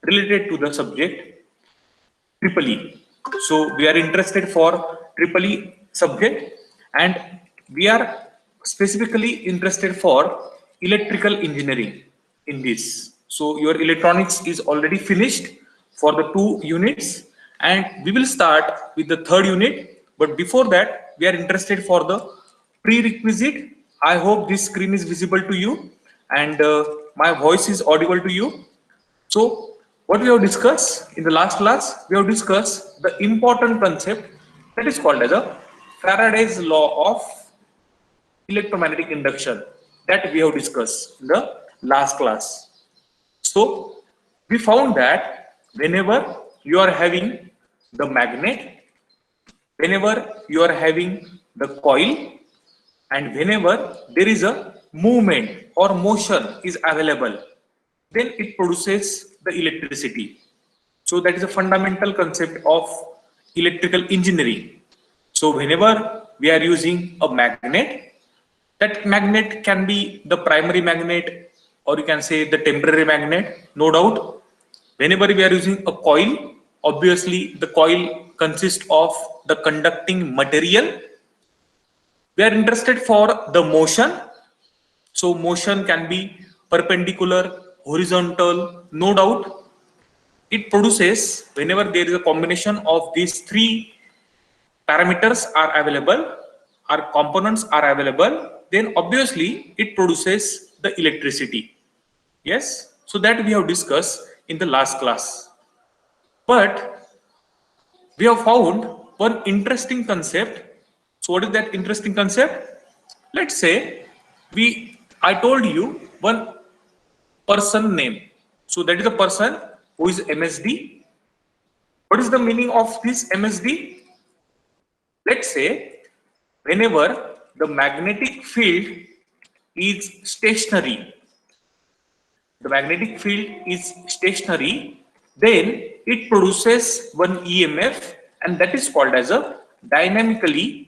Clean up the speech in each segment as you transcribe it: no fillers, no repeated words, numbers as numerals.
related to the subject triple E. So we are interested for triple E subject, and we are specifically interested for electrical engineering in this. So your electronics is already finished for the 2 units, and we will start with the third unit. But before that, we are interested for the prerequisite. I hope this screen is visible to you, and my voice is audible to you. So, what we have discussed in the last class, we have discussed the important concept that is called as a Faraday's law of electromagnetic induction that we have discussed in the last class. So, we found that whenever you are having the magnet, whenever you are having the coil, and whenever there is a movement or motion is available, then it produces the electricity. So that is a fundamental concept of electrical engineering. So whenever we are using a magnet, that magnet can be the primary magnet, or you can say the temporary magnet, no doubt. Whenever we are using a coil, obviously the coil consists of the conducting material. We are interested for the motion. So motion can be perpendicular, horizontal, no doubt. It produces, whenever there is a combination of these three parameters are available, or components are available, then obviously it produces the electricity. Yes, so that we have discussed in the last class. But we have found one interesting concept. So what is that interesting concept? Let's say I told you one person name. So that is a person who is MSD. What is the meaning of this MSD? Let's say whenever the magnetic field is stationary, the magnetic field is stationary, then it produces one EMF, and that is called as a dynamically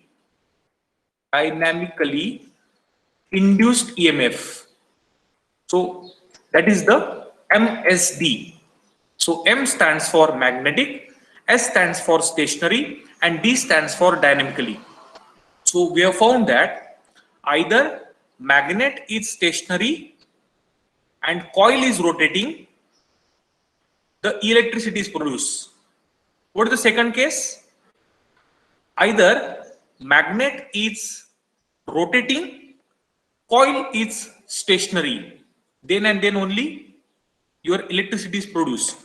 induced EMF. So that is the MSD. So M stands for magnetic, S stands for stationary, and D stands for dynamically. So we have found that either magnet is stationary and coil is rotating, the electricity is produced. What is the second case? Either magnet is rotating, coil is stationary, then and then only your electricity is produced.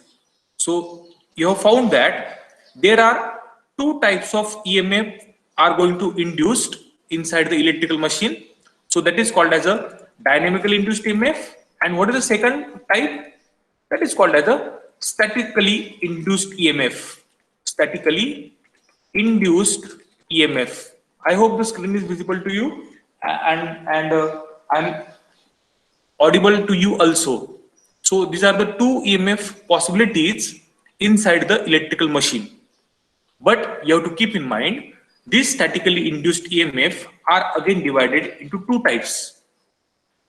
So you have found that there are two types of EMF are going to induced inside the electrical machine. So that is called as a dynamically induced EMF. And what is the second type? That is called as a statically induced EMF. Statically induced EMF. I hope the screen is visible to you, and I'm audible to you also. So these are the two EMF possibilities inside the electrical machine. But you have to keep in mind, these statically induced EMF are again divided into two types.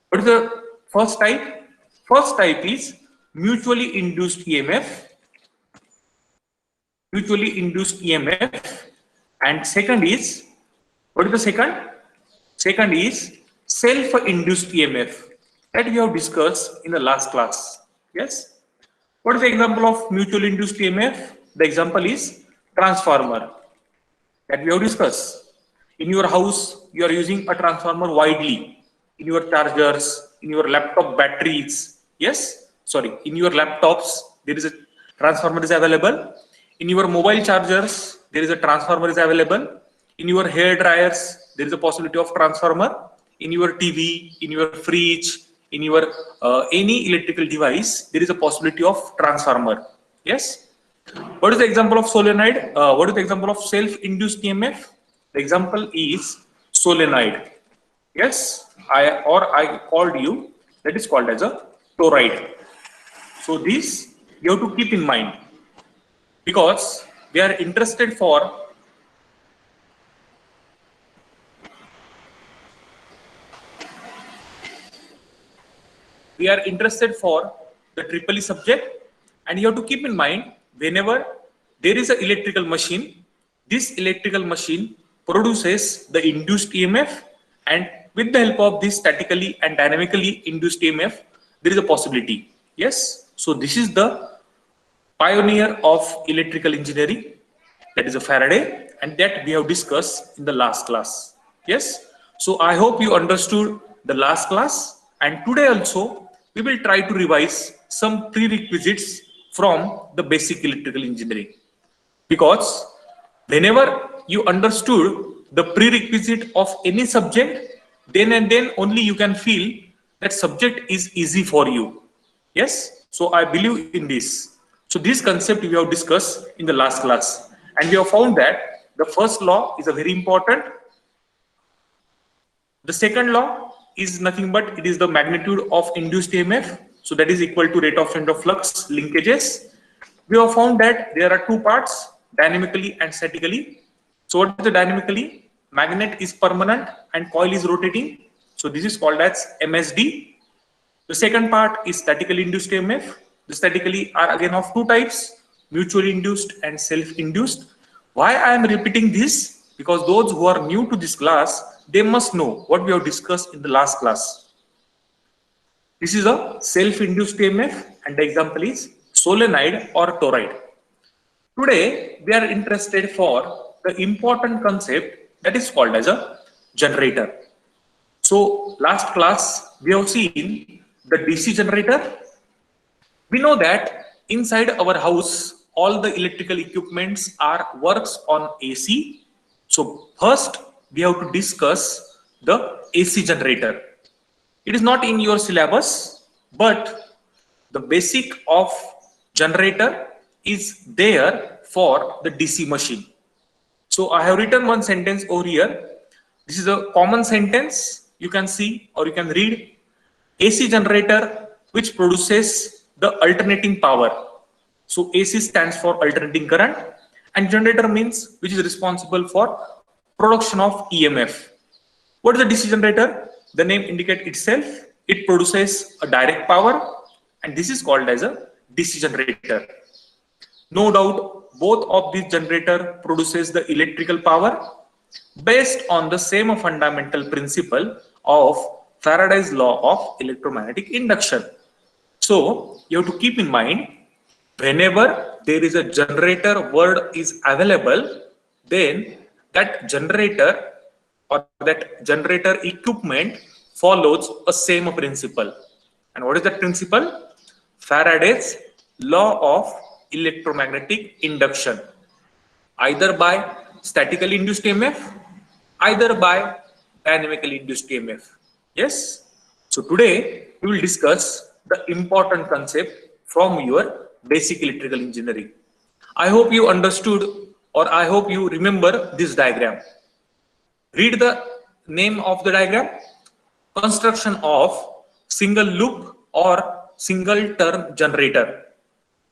What is the first type? First type is mutually induced EMF. Mutually induced EMF. And second is, what is the second? Second is self-induced EMF that we have discussed in the last class. Yes. What is the example of mutually induced EMF? The example is transformer that we have discussed. In your house, you are using a transformer widely. In your chargers, in your laptop batteries. Yes. Sorry. In your laptops, there is a transformer is available. In your mobile chargers, there is a transformer is available. In your hair dryers, there is a possibility of transformer. In your TV, in your fridge, in your any electrical device, there is a possibility of transformer. Yes. What is the example of solenoid? What is the example of self-induced EMF? The example is solenoid. Yes. I called you. That is called as a toroid. So this you have to keep in mind, because we are interested for the triple E subject, And you have to keep in mind, whenever there is an electrical machine, this electrical machine produces the induced EMF, and with the help of this statically and dynamically induced EMF, there is a possibility. Yes. So this is the pioneer of electrical engineering, that is a Faraday, and that we have discussed in the last class. Yes. So I hope you understood the last class, and today also we will try to revise some prerequisites from the basic electrical engineering, because whenever you understood the prerequisite of any subject, then and then only you can feel that subject is easy for you. Yes. So I believe in this. So this concept we have discussed in the last class, and we have found that the first law is a very important. The second law is nothing but it is the magnitude of induced EMF. So that is equal to rate of change of flux linkages. We have found that there are two parts, dynamically and statically. So what is the dynamically? Magnet is permanent and coil is rotating. So this is called as MSD. The second part is statically induced EMF. The statically are again of two types, mutually induced and self-induced. Why I am repeating this? Because those who are new to this class, they must know what we have discussed in the last class. This is a self-induced EMF, and the example is solenoid or toroid. Today, we are interested for the important concept that is called as a generator. So last class, we have seen the DC generator. We know that inside our house, all the electrical equipments works on AC. So first, we have to discuss the AC generator. It is not in your syllabus, but the basic of generator is there for the DC machine. So I have written one sentence over here. This is a common sentence. You can see or you can read: AC generator which produces the alternating power. So AC stands for alternating current, and generator means which is responsible for production of EMF. What is a DC generator? The name indicates itself. It produces a direct power, and this is called as a DC generator. No doubt, both of these generator produces the electrical power based on the same fundamental principle of Faraday's law of electromagnetic induction. So you have to keep in mind, whenever there is a generator word is available, then that generator or that generator equipment follows a same principle. And what is that principle? Faraday's law of electromagnetic induction, either by statically induced EMF, either by dynamically induced EMF. Yes. So today we will discuss the important concept from your basic electrical engineering. I hope you understood, or I hope you remember this diagram. Read the name of the diagram: construction of single loop or single turn generator.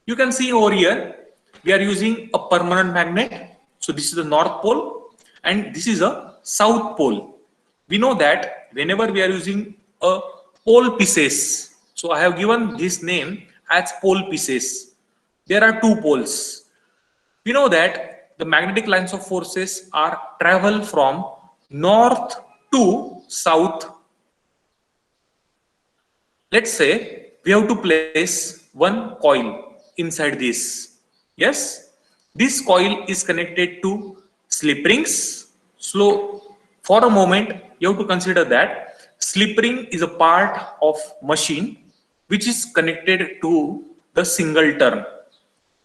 You can see over here, we are using a permanent magnet. So this is the North Pole and this is a South Pole. We know that whenever we are using a pole pieces, so I have given this name as pole pieces. There are two poles. We know that the magnetic lines of forces are travel from north to south. Let's say we have to place one coil inside this. Yes, this coil is connected to slip rings. So for a moment, you have to consider that slip ring is a part of machine which is connected to the single turn,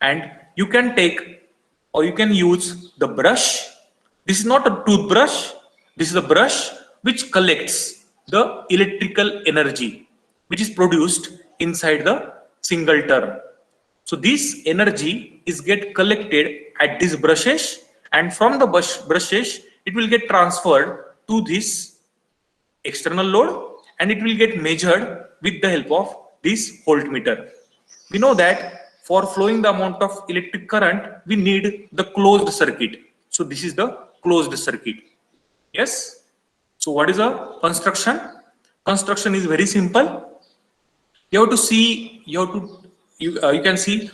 and you can take or you can use the brush. This is not a toothbrush. This is a brush which collects the electrical energy which is produced inside the single turn. So this energy is get collected at these brushes, and from the brushes it will get transferred to this external load, and it will get measured with the help of this voltmeter. We know that for flowing the amount of electric current, we need the closed circuit. So this is the closed circuit. Yes. So what is a construction? Construction is very simple. You have to you can see,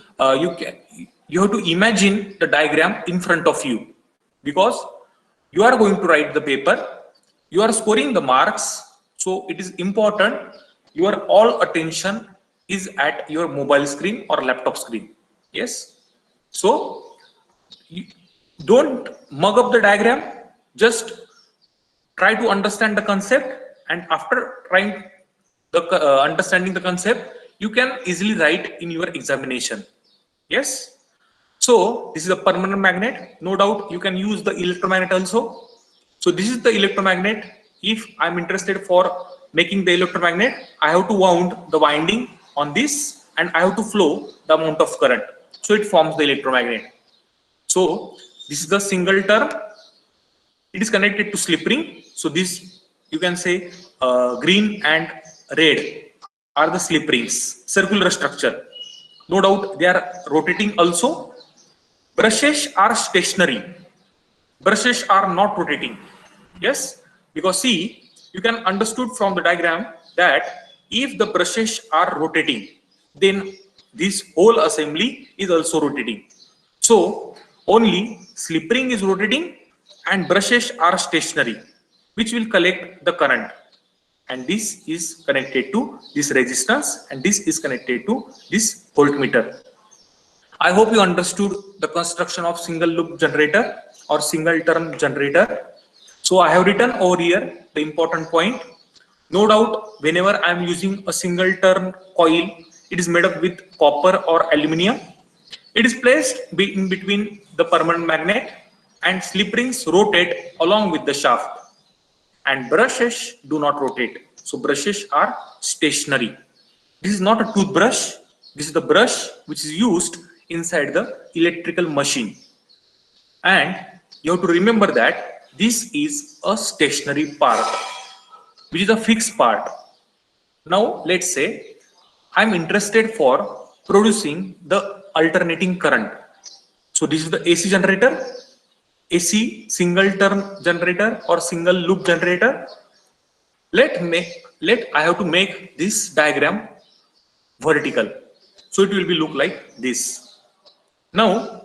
you have to imagine the diagram in front of you, because you are going to write the paper, you are scoring the marks, so it is important your all attention is at your mobile screen or laptop screen. Yes, so don't mug up the diagram, just try to understand the concept, and after trying the understanding the concept, you can easily write in your examination. Yes, so this is a permanent magnet. No doubt you can use the electromagnet also. So this is the electromagnet. If I'm interested for making the electromagnet, I have to wound the winding on this and I have to flow the amount of current, so it forms the electromagnet. So this is the single term. It is connected to slip ring. So this, you can say, green and red are the slip rings, circular structure. No doubt they are rotating also. Brushes are stationary. Brushes are not rotating. Yes, because see, you can understood from the diagram that if the brushes are rotating, then this whole assembly is also rotating. So only slip ring is rotating and brushes are stationary, which will collect the current. And this is connected to this resistance and this is connected to this voltmeter. I hope you understood the construction of single loop generator or single turn generator. So I have written over here the important point. No doubt, whenever I am using a single turn coil, it is made up with copper or aluminum. It is placed in between the permanent magnet, and slip rings rotate along with the shaft, and brushes do not rotate. So brushes are stationary. This is not a toothbrush. This is the brush which is used inside the electrical machine. And you have to remember that this is a stationary part, which is a fixed part. Now let's say I'm interested for producing the alternating current. So this is the AC generator, AC single turn generator or single loop generator. Let I have to make this diagram vertical, so it will be look like this. Now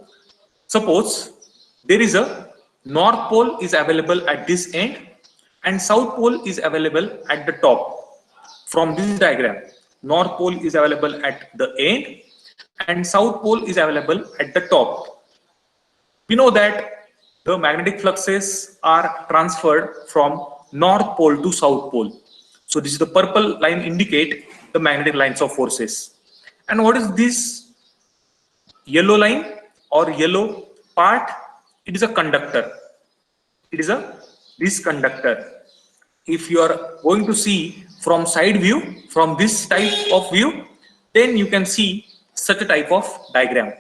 suppose there is a north pole is available at this end and south pole is available at the top. From this diagram, north pole is available at the end and south pole is available at the top. We know that the magnetic fluxes are transferred from north pole to south pole. So this is the purple line indicate the magnetic lines of forces. And what is this yellow line or yellow part? It is a conductor. It is this conductor. If you are going to see from side view, from this type of view, then you can see such a type of diagram.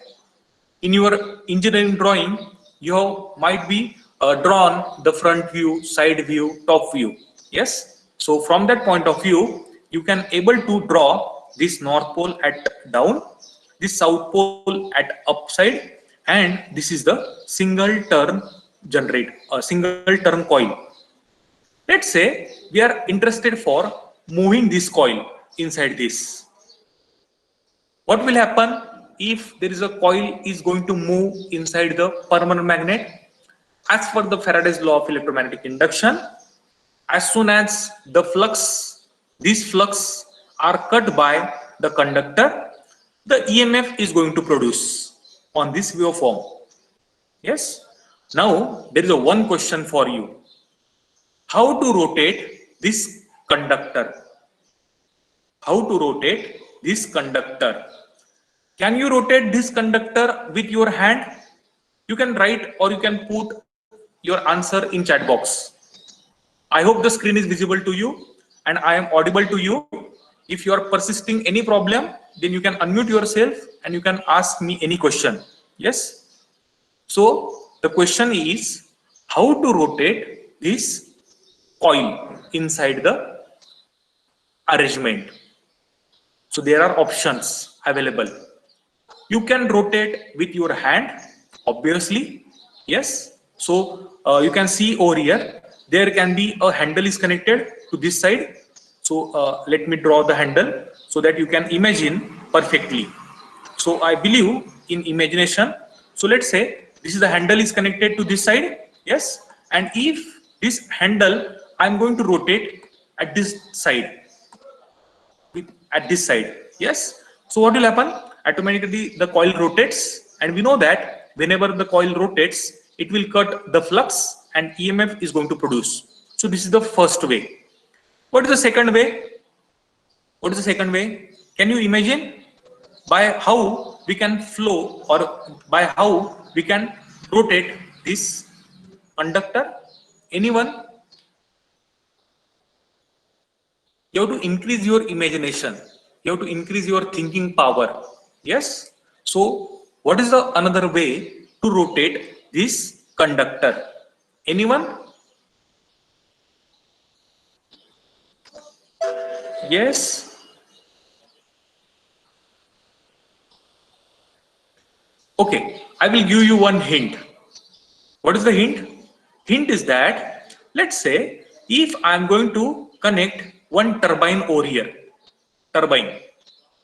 In your engineering drawing, you might be drawn the front view, side view, top view. Yes. So from that point of view, you can able to draw this north pole at down, this south pole at upside, and this is the single turn generator, a single turn coil. Let's say we are interested for moving this coil inside this. What will happen if there is a coil is going to move inside the permanent magnet? As per the Faraday's law of electromagnetic induction, as soon as the flux, these flux are cut by the conductor, the EMF is going to produce on this waveform. Yes. Now there is a one question for you. How to rotate this conductor? How to rotate this conductor? Can you rotate this conductor with your hand? You can write or you can put your answer in chat box. I hope the screen is visible to you and I am audible to you. If you are persisting any problem, then you can unmute yourself and you can ask me any question. Yes. So the question is how to rotate this coil inside the arrangement. So there are options available. You can rotate with your hand, obviously. Yes. So you can see over here, there can be a handle is connected to this side. So let me draw the handle so that you can imagine perfectly. So I believe in imagination. So let's say this is the handle is connected to this side. Yes. And if this handle, I'm going to rotate at this side, at this side. Yes. So what will happen? Automatically the coil rotates, and we know that whenever the coil rotates, it will cut the flux and EMF is going to produce. So this is the first way. What is the second way? What is the second way? Can you imagine by how we can flow, or by how we can rotate this conductor? Anyone? You have to increase your imagination. You have to increase your thinking power. Yes. So what is the another way to rotate this conductor? Anyone? Yes. Okay, I will give you one hint. What is the hint? Hint is that, let's say, if I'm going to connect one turbine over here, turbine,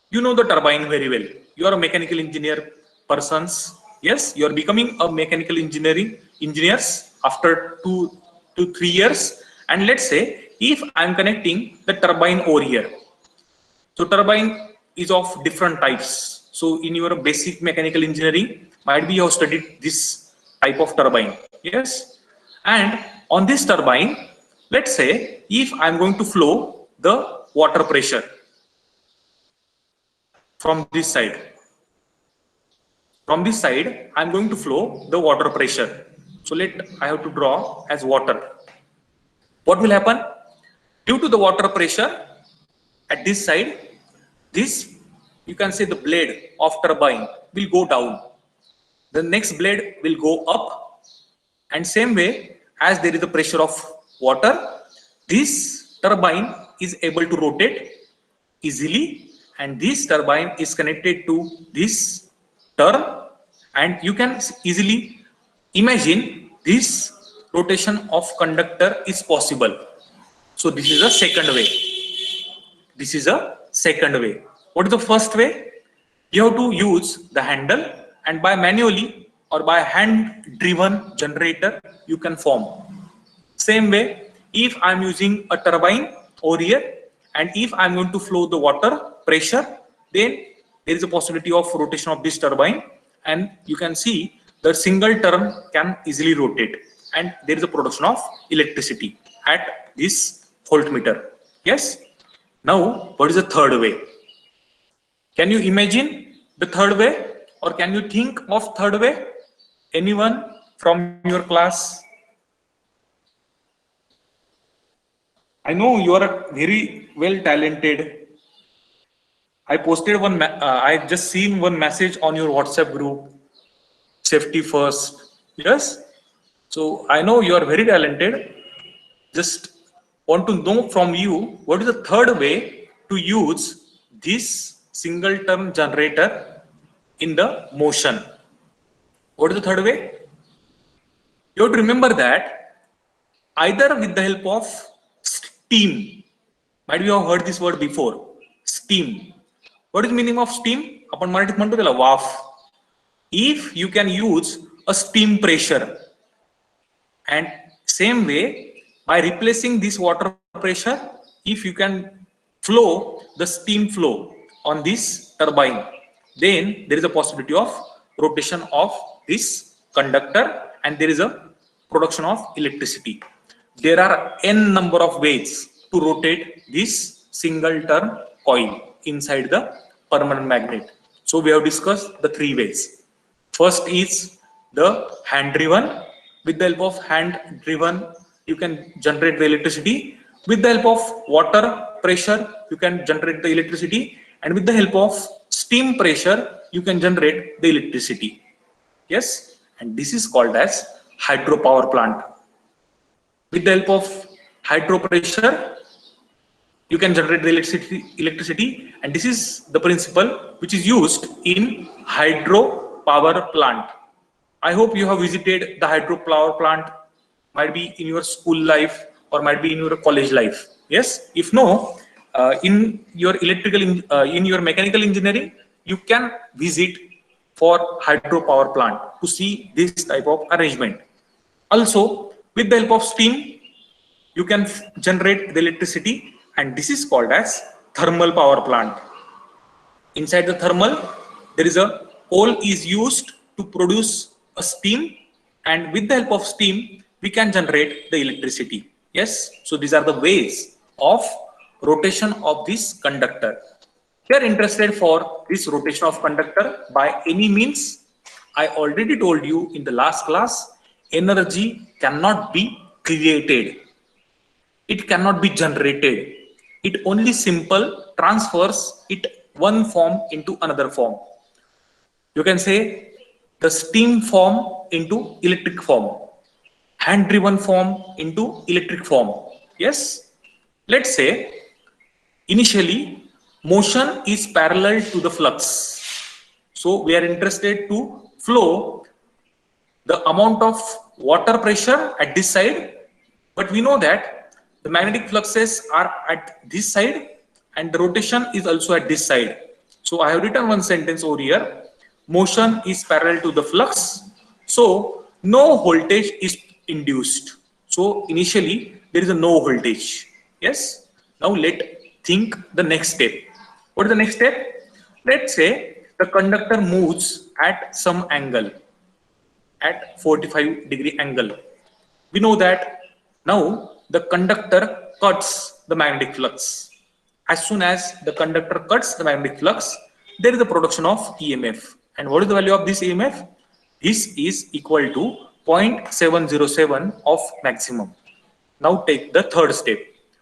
you know the turbine very well. You are a mechanical engineer persons. Yes, you are becoming a mechanical engineers after 2 to 3 years. And let's say, if I'm connecting the turbine over here, so turbine is of different types. So in your basic mechanical engineering, might be you have studied this type of turbine. Yes. And on this turbine, let's say if I'm going to flow the water pressure from this side. From this side, I'm going to flow the water pressure. So I have to draw as water. What will happen? Due to the water pressure at this side, this, you can say, the blade of turbine will go down. The next blade will go up, and same way as there is a pressure of water, this turbine is able to rotate easily, and this turbine is connected to this turn, and you can easily imagine this rotation of conductor is possible. So this is a second way. This is a second way. What is the first way? You have to use the handle, and by manually or by hand driven generator you can form. Same way, if I'm using a turbine over here, and if I'm going to flow the water pressure, then there is a possibility of rotation of this turbine, and you can see the single turn can easily rotate, and there is a production of electricity at this voltmeter. Yes. Now, what is the third way? Can you imagine the third way, or can you think of third way? Anyone from your class? I know you are very well talented. I posted one, I just seen one message on your WhatsApp group, safety first. Yes. So I know you are very talented. Just want to know from you, what is the third way to use this single turn generator in the motion? What is the third way? You have to remember that either with the help of steam. Might be you have heard this word before. Steam. What is the meaning of steam? Apan marathit म्हणतो त्याला वाफ. If you can use a steam pressure, and same way by replacing this water pressure, if you can flow the steam flow on this turbine, then there is a possibility of rotation of this conductor, and there is a production of electricity. There are n number of ways to rotate this single turn coil inside the permanent magnet. So we have discussed the three ways. First is the hand driven. With the help of hand driven, you can generate the electricity. With the help of water pressure, you can generate the electricity, and with the help of steam pressure, you can generate the electricity. Yes, and this is called as hydropower plant. With the help of hydro pressure, you can generate the electricity, and this is the principle which is used in hydropower plant. I hope you have visited the hydropower plant, might be in your school life or might be in your college life. Yes, if no, in your in your mechanical engineering, you can visit for hydropower plant to see this type of arrangement. Also, with the help of steam, you can generate the electricity, and this is called as thermal power plant. Inside the thermal, there is a coal is used to produce a steam, and with the help of steam, we can generate the electricity. Yes, so these are the ways of rotation of this conductor. If you are interested for this rotation of conductor by any means, I already told you in the last class, energy cannot be created. It cannot be generated. It only simple transfers it one form into another form. You can say the steam form into electric form, hand driven form into electric form. Yes, let's say initially motion is parallel to the flux. So we are interested to flow the amount of water pressure at this side, but we know that the magnetic fluxes are at this side and the rotation is also at this side. So I have written one sentence over here: motion is parallel to the flux, so no voltage is induced. So initially there is a no voltage. Yes, now let think the next step. What is the next step? Let's say the conductor moves at some angle, at 45-degree angle. We know that now the conductor cuts the magnetic flux. As soon as the conductor cuts the magnetic flux, there is a production of EMF. And what is the value of this EMF? This is equal to 0.707 of maximum. Now take the third step.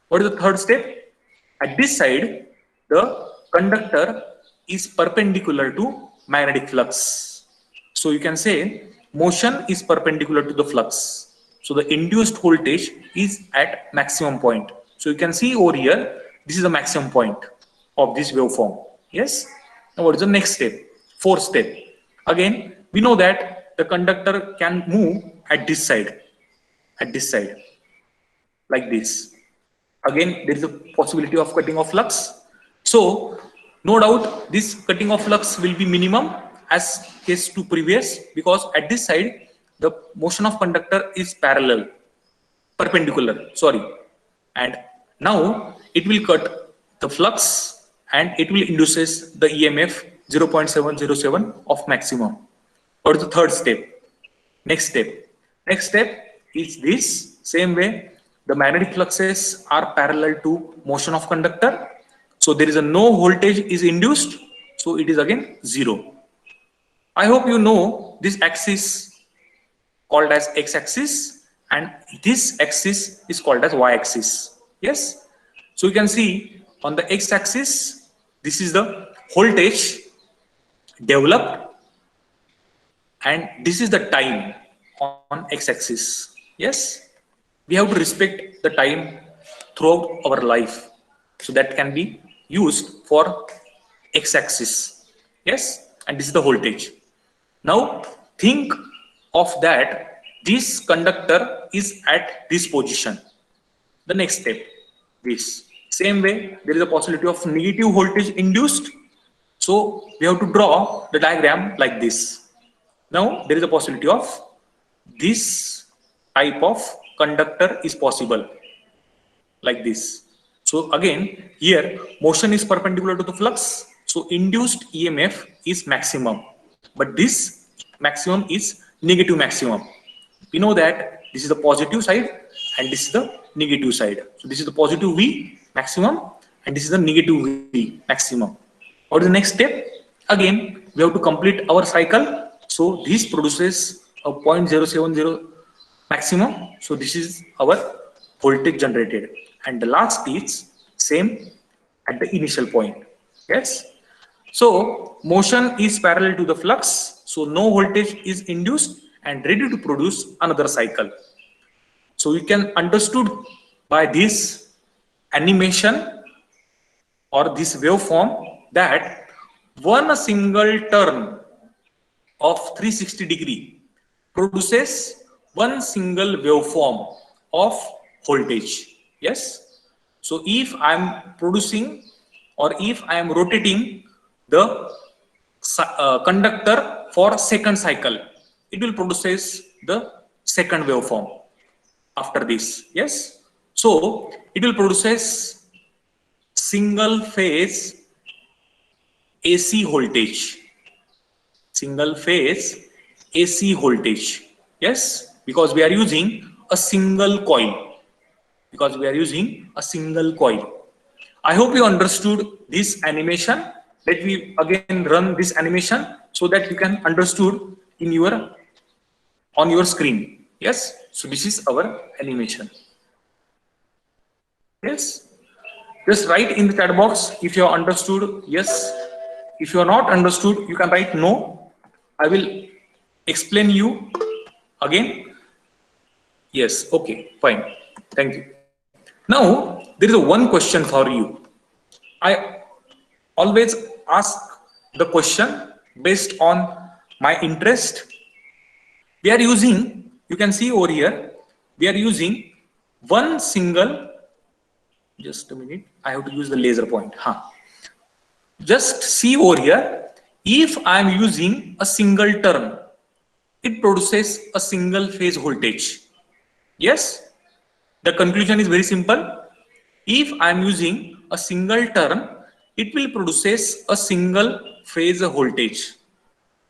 What is the third step? At this side, the conductor is perpendicular to magnetic flux. So you can say motion is perpendicular to the flux. So the induced voltage is at maximum point. So you can see over here, this is the maximum point of this waveform. Yes. Now what is the next step? Fourth step. Again, we know that the conductor can move at this side, like this. Again, there is a possibility of cutting of flux. So no doubt this cutting of flux will be minimum as case to previous, because at this side the motion of conductor is perpendicular, and now it will cut the flux and it will induces the EMF 0.707 of maximum. What is the third step? Next step is this. Same way, the magnetic fluxes are parallel to motion of conductor, so there is a no voltage is induced, so it is again zero. I hope you know this axis called as x-axis, and this axis is called as y-axis. Yes, so you can see on the x-axis, this is the voltage developed, and this is the time on x-axis. Yes, we have to respect the time throughout our life, so that can be used for x-axis. Yes, and this is the voltage. Now think of that this conductor is at this position. The next step, this same way, there is a possibility of negative voltage induced, so we have to draw the diagram like this. Now there is a possibility of this type of conductor is possible, like this. So again, here motion is perpendicular to the flux, so induced EMF is maximum, but this maximum is negative maximum. We know that this is the positive side and this is the negative side. So this is the positive V maximum and this is the negative V maximum. What is the next step? Again, we have to complete our cycle. So this produces a 0.070 maximum. So this is our voltage generated, and the last is same at the initial point. Yes. So motion is parallel to the flux, so no voltage is induced and ready to produce another cycle. So you can understood by this animation or this waveform that one single turn of 360-degree produces one single waveform of voltage. Yes. So if I am producing or if I am rotating the conductor for second cycle, it will produces the second waveform after this. Yes, so it will produces single phase AC voltage, single phase AC voltage. Yes, because we are using a single coil, because we are using a single coil. I hope you understood this animation. Let me again run this animation so that you can understood in your on your screen. Yes, so this is our animation. Yes, just write in the chat box if you have understood. Yes, if you are not understood, you can write no. I will explain you again. Yes, okay, fine. Thank you. Now, there is a one question for you. I always ask the question based on my interest. We are using, you can see over here, we are using one single, just a minute, I have to use the laser point. Just see over here, if I am using a single turn, it produces a single phase voltage. Yes, the conclusion is very simple. If I am using a single turn, it will produces a single phase voltage.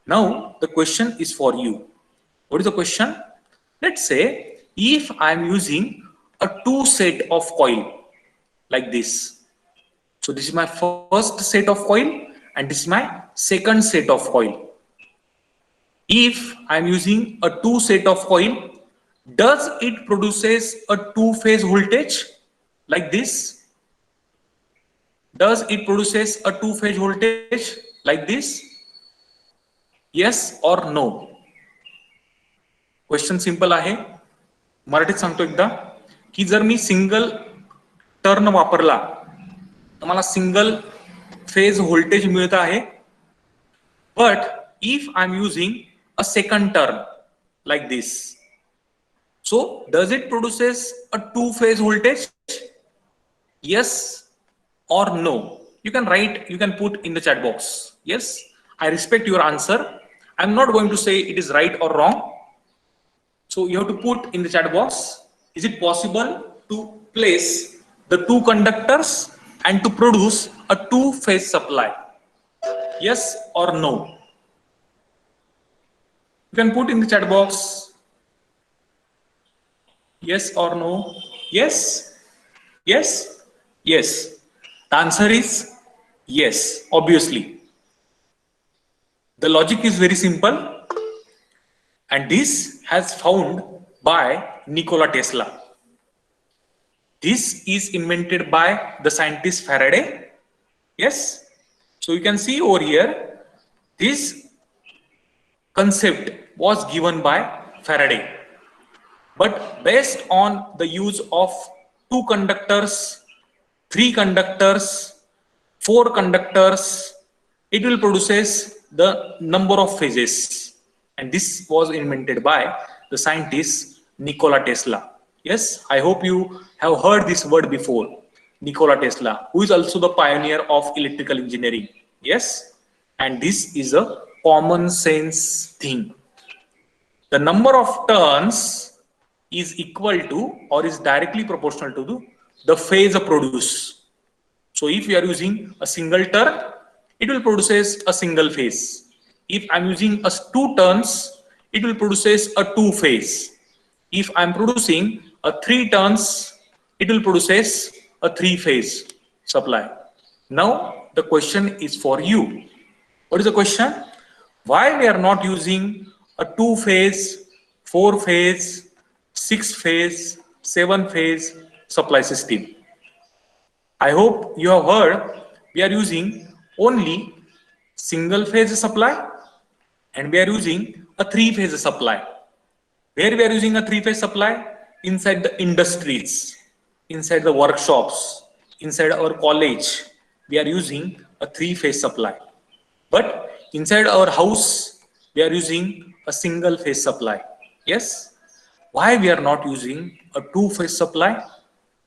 Now the question is for you. What is the question? Let's say if I am using a two set of coil like this. So this is my first set of coil and this is my second set of coil. If I am using a two set of coil, does it produces a two phase voltage like this? Does it produces a two phase voltage like this? Yes or no? Question simple आहे. मराठीत सांगतो एकदा की जर मी single turn वापरला तर मला single phase voltage मिळत आहे. But if I am using a second turn like this, so does it produces a two phase voltage? Yes or no? You can write, you can put in the chat box. Yes, I respect your answer. I'm not going to say it is right or wrong. So you have to put in the chat box, is it possible to place the two conductors and to produce a two phase supply? Yes or no? You can put in the chat box. Yes or no? Yes? Yes? Yes. The answer is yes, obviously. The logic is very simple, and this has found by Nikola Tesla. This is invented by the scientist Faraday. Yes. So you can see over here, this concept was given by Faraday. But based on the use of two conductors, three conductors, four conductors, it will produces the number of phases, and this was invented by the scientist Nikola Tesla. Yes, I hope you have heard this word before, Nikola Tesla, who is also the pioneer of electrical engineering. Yes, and this is a common sense thing. The number of turns is equal to or is directly proportional to the phase produced. So if we are using a single turn, it will produces a single phase. If I'm using a two turns, it will produces a two phase. If I'm producing a three turns, it will produces a three phase supply. Now the question is for you. What is the question? Why we are not using a two phase, four phase, six phase, seven phase supply system? I hope you have heard we are using only single phase supply and we are using a three phase supply. Where we are using a three phase supply? Inside the industries, inside the workshops, inside our college, we are using a three phase supply. But inside our house, we are using a single phase supply. Yes. Why we are not using a two phase supply?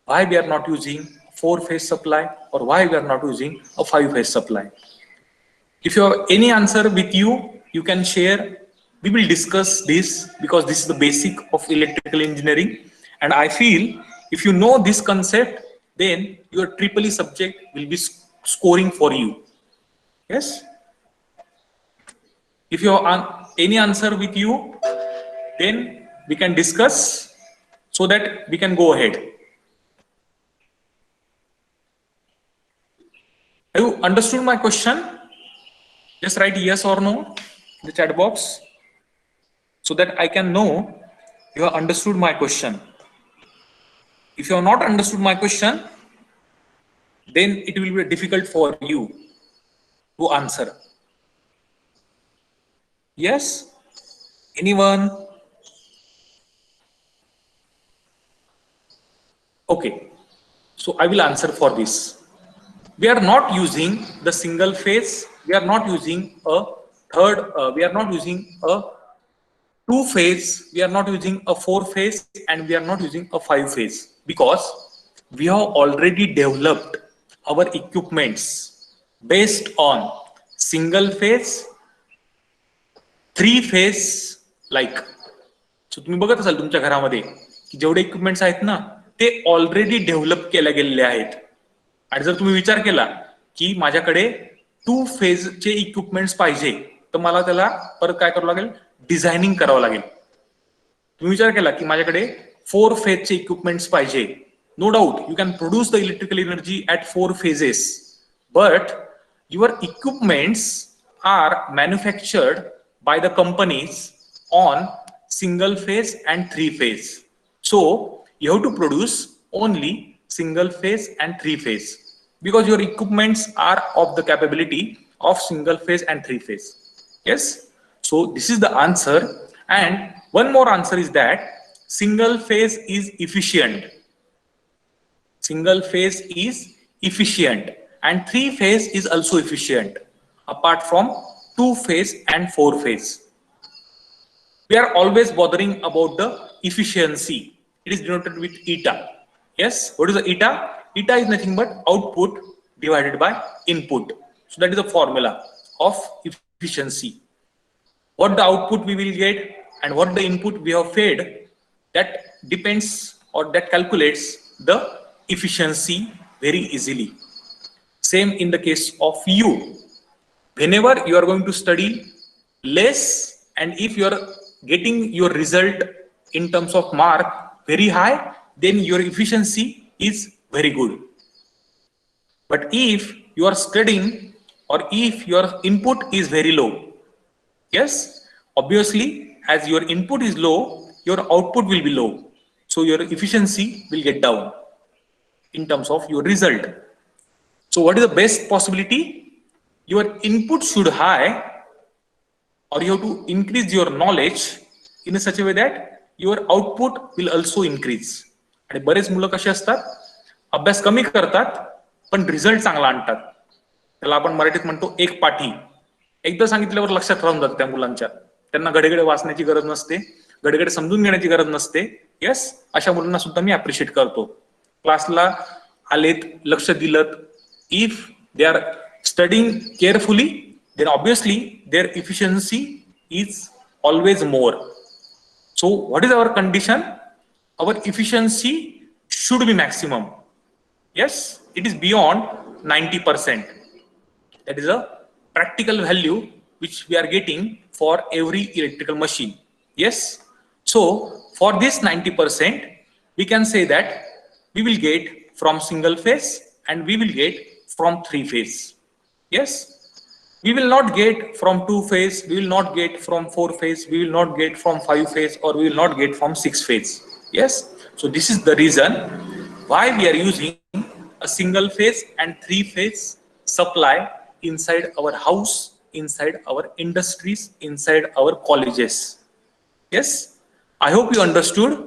Why we are not using four phase supply, or why we are not using a five phase supply? If you have any answer with you, you can share. We will discuss this because this is the basic of electrical engineering. And I feel if you know this concept, then your triple E subject will be scoring for you. Yes. If you have any answer with you, then we can discuss so that we can go ahead. Have you understood my question? Just write yes or no in the chat box so that I can know you have understood my question. If you have not understood my question, then it will be difficult for you to answer. Yes? Anyone? Okay. So I will answer for this. We are not using the single phase. We are not using a we are not using a two phase. We are not using a four phase, and we are not using a five phase because we have already developed our equipments based on single phase, three phase like. So तुम्ही बघत असाल तुमच्या घरामध्ये की जेवढे equipments आहेत ना ते ऑलरेडी डेव्हलप केले गेलेले आहेत. आणि जर तुम्ही विचार केला की माझ्याकडे टू फेजचे इक्विपमेंट्स पाहिजे तर मला त्याला परत काय करावं लागेल, डिझायनिंग करावं लागेल. तुम्ही विचार केला की माझ्याकडे फोर फेजचे इक्विपमेंट्स पाहिजे, no doubt you can produce the electrical energy at four phases, but your equipments are manufactured by the companies on single phase and three phase. So you have to produce only single phase and three phase because your equipments are of the capability of single phase and three phase. Yes. So this is the answer. And one more answer is that single phase is efficient. Single phase is efficient and three phase is also efficient apart from two phase and four phase. We are always bothering about the efficiency. It is denoted with eta. Yes, what is the eta? Eta is nothing but output divided by input. So that is the formula of efficiency. What the output we will get and what the input we have fed, that depends or that calculates the efficiency very easily. Same in the case of you. Whenever you are going to study less and if you are getting your result in terms of mark very high, then your efficiency is very good. But if you are studying or if your input is very low, yes, obviously as your input is low, your output will be low. So your efficiency will get down in terms of your result. So what is the best possibility? Your input should high, or you have to increase your knowledge in such a way that your output will also increase. आणि बरेच मुलं कसे असतात, अभ्यास कमी करतात पण result चांगला आणतात. त्याला आपण मराठीत म्हणतो एक पाठी. एकदा सांगितल्यावर लक्षात राहून जातं त्या मुलांच्या. त्यांना घडेघडे वाचण्याची गरज नसते, घडेघडे समजून घेण्याची गरज नसते. येस, अशा मुलांना सुद्धा मी अप्रिशिएट करतो. क्लासला आलेत, लक्ष दिलं, if they are studying carefully, then obviously their efficiency is always more. So what is our condition? Our efficiency should be maximum. Yes, it is beyond 90%. That is a practical value which we are getting for every electrical machine. Yes. So for this 90%, we can say that we will get from single phase and we will get from three phase. Yes, we will not get from two phase, we will not get from four phase, we will not get from five phase, or we will not get from six phase. Yes, so this is the reason why we are using a single phase and three phase supply inside our house, inside our industries, inside our colleges. Yes, I hope you understood.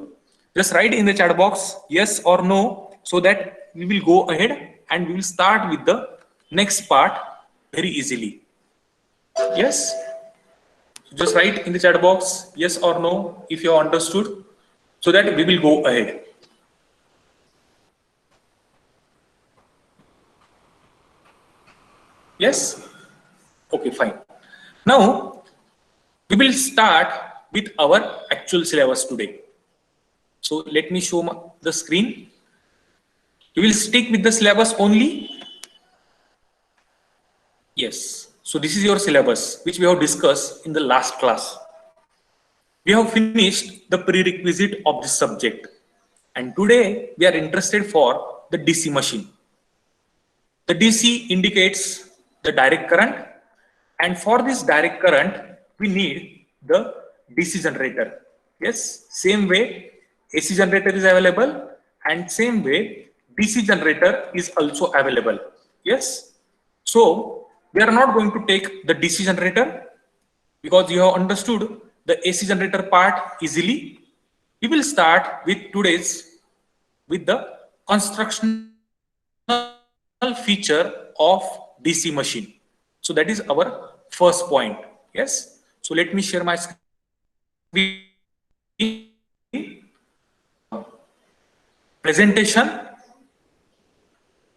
Just write in the chat box yes or no so that we will go ahead and we will start with the next part very easily. Yes, just write in the chat box yes or no if you have understood so that we will go ahead. Yes, Okay, fine. Now we will start with our actual syllabus today. So let me show the screen. We will stick with the syllabus only. Yes. So this is your syllabus, which we have discussed in the last class. We have finished the prerequisite of this subject. And today we are interested for the DC machine. The DC indicates the direct current. And for this direct current, we need the DC generator. Yes, same way AC generator is available and same way DC generator is also available. Yes. So we are not going to take the DC generator because you have understood the AC generator part easily. We will start with with the constructional feature of DC machine. So that is our first point. Yes. So let me share my screen. Presentation.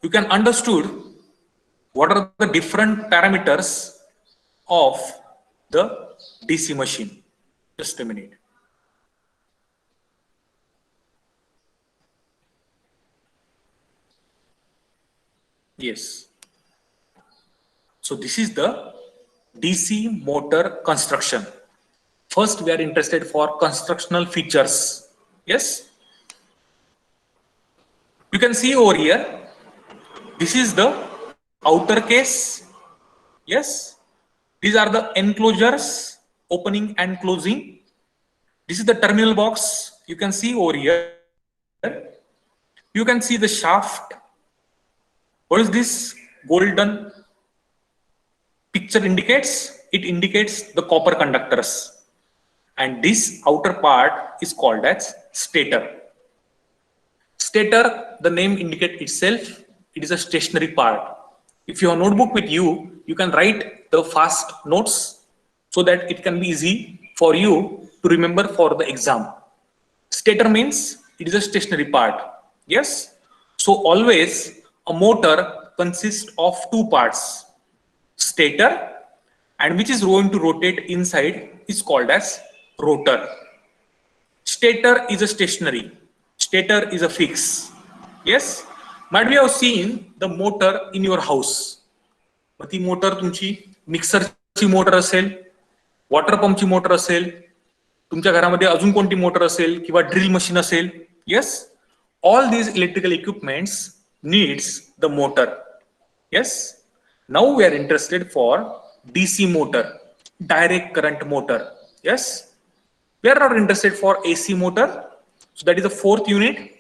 You can understood what are the different parameters of the DC machine. Just a minute. Yes. So this is the DC motor construction. First, we are interested for constructional features. Yes. You can see over here, this is the outer case. Yes. These are the enclosures, opening and closing. This is the terminal box. You can see over here. You can see the shaft. What is this golden picture indicates? It indicates the copper conductors. And this outer part is called as stator. Stator, the name indicates itself, it is a stationary part. If you have a notebook with you, you can write the fast notes so that it can be easy for you to remember for the exam. Stator means it is a stationary part. Yes. So always a motor consists of two parts. Stator, and which is going to rotate inside is called as rotor. Stator is a stationary. Stator is a fix. Yes. Might we have seen the motor in your house. But the motor तुमची मिक्सरची motor असेल, water पंपची motor असेल, तुमच्या घरामध्ये अजून कोणती motor असेल किंवा drill machine असेल. Yes. All these electrical equipments needs the motor. Yes. Now we are interested for DC motor, direct current motor. Yes. We are not interested for AC motor. So that is the fourth unit.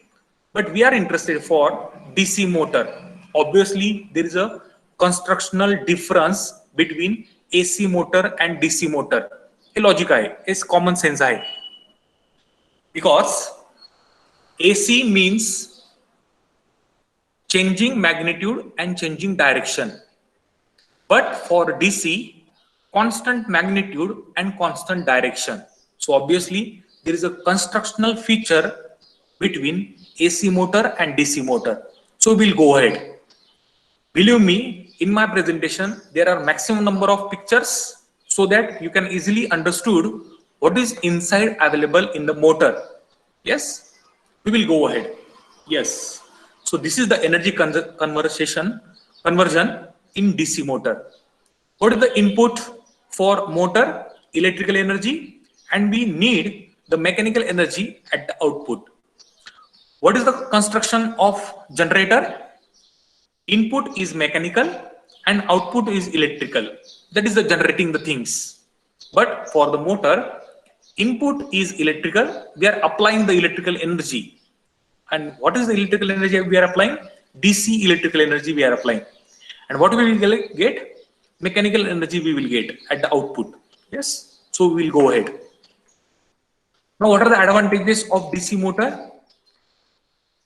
But we are interested for DC motor. Obviously, there is a constructional difference between AC motor and DC motor. हे logic आहे, हे common sense आहे. Because AC means changing magnitude and changing direction. But for DC, constant magnitude and constant direction. So obviously, there is a constructional feature between AC motor and DC motor. So we'll go ahead. Believe me, in my presentation, there are maximum number of pictures so that you can easily understood what is inside available in the motor. Yes, we will go ahead. Yes. So this is the energy conversion in DC motor. What is the input for motor? Electrical energy, and we need the mechanical energy at the output. What is the construction of generator? Input is mechanical and output is electrical. That is the generating the things. But for the motor, input is electrical. We are applying the electrical energy. And what is the electrical energy we are applying? DC electrical energy we are applying. And what we will get? Mechanical energy we will get at the output. Yes. So we will go ahead. Now, what are the advantages of DC motor?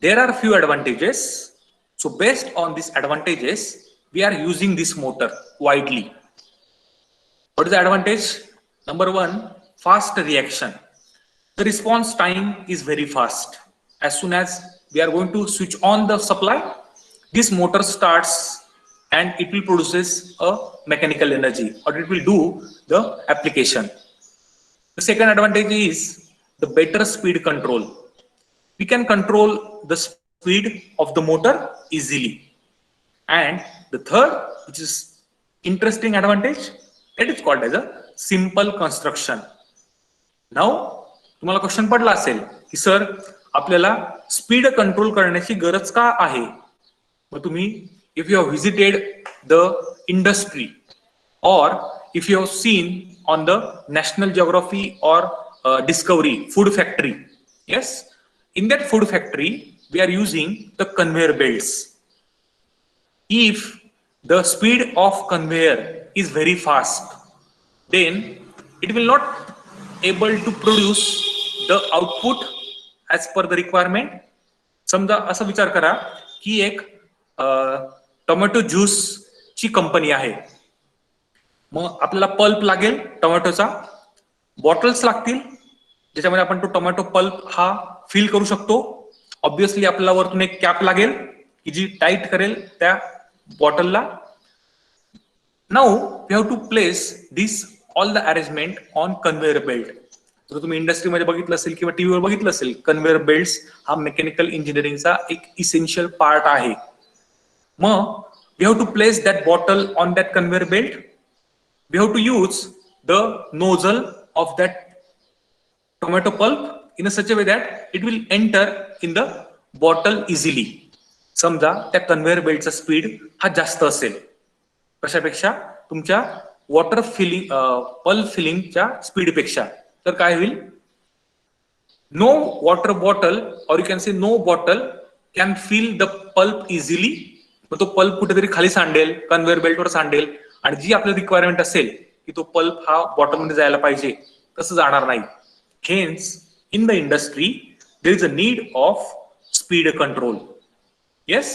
There are few advantages. So based on these advantages, we are using this motor widely. What is the advantage? Number one, fast reaction. The response time is very fast. As soon as we are going to switch on the supply, this motor starts and it will produces a mechanical energy, or it will do the application. The second advantage is the better speed control. We can control the speed of the motor easily. And the third, which is interesting advantage, that is called as a simple construction. Now, तुम्हाला question पडला असेल की sir आपल्याला speed control करण्याची गरज का आहे? मग तुम्ही, if you have visited the industry or if you have seen on the National Geography or Discovery food factory, yes, in that food factory we are using the conveyor belts. If the speed of conveyor is very fast, then it will not able to produce the output as per the requirement. समजा असा विचार करा की एक tomato juice ची company आहे. मग आपल्याला pulp लागेल टोमॅटोचा, बॉटल्स लागतील ज्याच्यामध्ये आपण तो टोमॅटो पल्प हा फिल करू शकतो. ऑब्विसली आपल्याला वरतून एक कॅप लागेल की जी टाईट करेल त्या बॉटलला. Now we have to place this all the arrangement on conveyor belt. जर तुम्ही इंडस्ट्रीमध्ये बघितलं असेल किंवा टीव्हीवर बघितलं असेल, कन्व्हेयर बेल्ट्स हा मेकॅनिकल इंजिनिअरिंगचा एक इसेन्शियल पार्ट आहे. मग we have to place that bottle on that conveyor belt. We have to use the nozzle of that tomato pulp in a such a way that it will enter in the bottle easily. समजा त्या conveyor बेल्टचा speed हा जास्त असेल कशापेक्षा, तुमच्या water filling pulp फिलिंगच्या speed पेक्षा, तर काय होईल, no water bottle or you can say no bottle can fill the pulp easily. मग तो पल्प कुठेतरी खाली सांडेल, कन्व्हेयर बेल्टवर सांडेल, आणि जी आपली रिक्वायरमेंट असेल की तो पल्प हा बॉटलमध्ये जायला पाहिजे तसं जाणार नाही. Hence in the industry there is a need of speed control. Yes,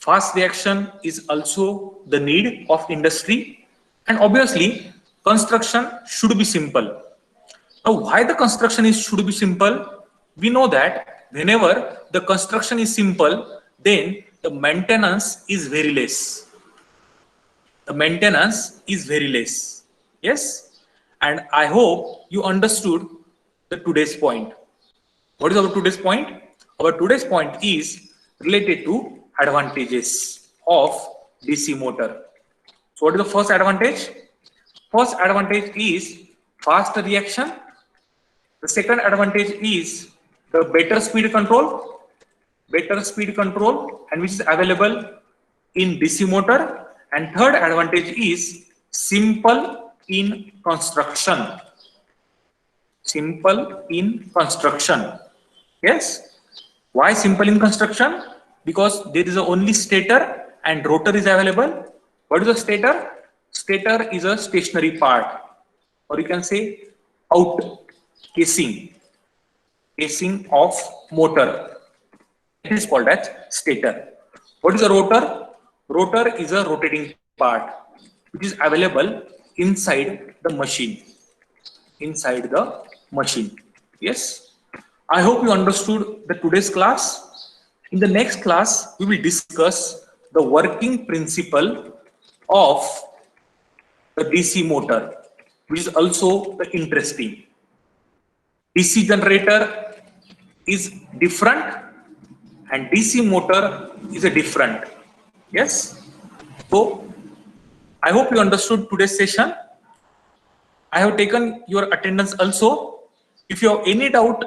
fast reaction is also the need of industry, and obviously construction should be simple. Now, why the construction should be simple? We know that whenever the construction is simple, then the maintenance is very less. The maintenance is very less. Yes, and I hope you understood the today's point. What is our today's point? Our today's point is related to advantages of DC motor. So what is the first advantage? First advantage is fast reaction. The second advantage is the better speed control, and which is available in DC motor. And third advantage is simple in construction. Simple in construction. Yes. Why simple in construction? Because there is only stator and rotor is available. What is a stator? Stator is a stationary part, or you can say out casing of motor. It is called as stator. What is a rotor? Rotor is a rotating part which is available inside the machine. Yes. I hope you understood the today's class. In the next class, we will discuss the working principle of the DC motor, which is also interesting. DC generator is different and DC motor is a different. Yes. So I hope you understood today's session. I have taken your attendance also. If you have any doubt